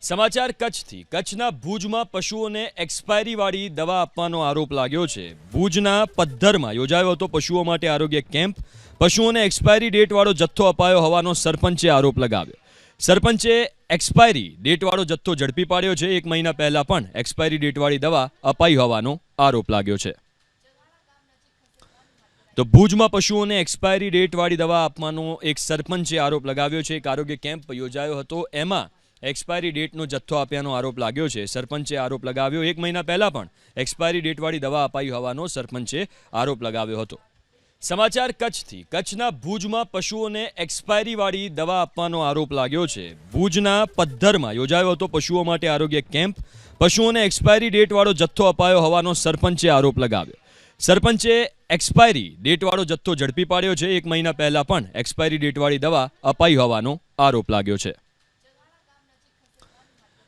સમાચાર કચ્છથી કચ્છના ભુજમાં પશુઓને એક્સપાયરીવાળી દવા આપવાનો આરોપ લાગ્યો છે। ભુજના પદ્ધરમાં યોજાયો હતો પશુઓ માટે આરોગ્ય કેમ્પ। પશુઓને એક્સપાયરી ડેટવાળો જથ્થો અપાયો હોવાનો સરપંચે આરોપ લગાવ્યો। સરપંચે એક્સપાયરી ડેટવાળો જથ્થો ઝડપી પાડ્યો છે। 1 મહિના પહેલા પણ એક્સપાયરી ડેટવાળી દવા અપાઈ હોવાનો આરોપ લાગ્યો છે। તો ભુજમાં પશુઓને એક્સપાયરી ડેટવાળી દવા આપવાનો એક સરપંચે આરોપ લગાવ્યો છે। એક આરોગ્ય કેમ્પ યોજાયો હતો, એમાં एक्सपायरी डेटनो जत्थो आप्यानो आरोप लाग्यो छे। सरपंचे आरोप लगाव्यो 1 महीना पहला पण एक्सपायरी डेटवाળી दवा अपाई होવાનો सरपंचे आरोप लगाव्यो हतो। समाचार कच्छथी कच्छना भुजमां पशुओने एक्सपायरीवाળી दवा आपવાનો आरोप लाग्यो छे। भुजना पद्धરમાં યોજાયો હતો પશુઓ માટે આરોગ્ય કેમ્પ। પશુઓને एक्सपायरी डेटવાળો જથ્થો અપાયો હોવાનો સરપંચે આરોપ લગાવ્યો। સરપંચે एक्सपायरी डेटવાળો જથ્થો ઝડપી પાડ્યો છે। 1 મહિના પહેલા પણ एक्सपायरी डेटવાળી દવા અપાઈ હોવાનો આરોપ લાગ્યો છે।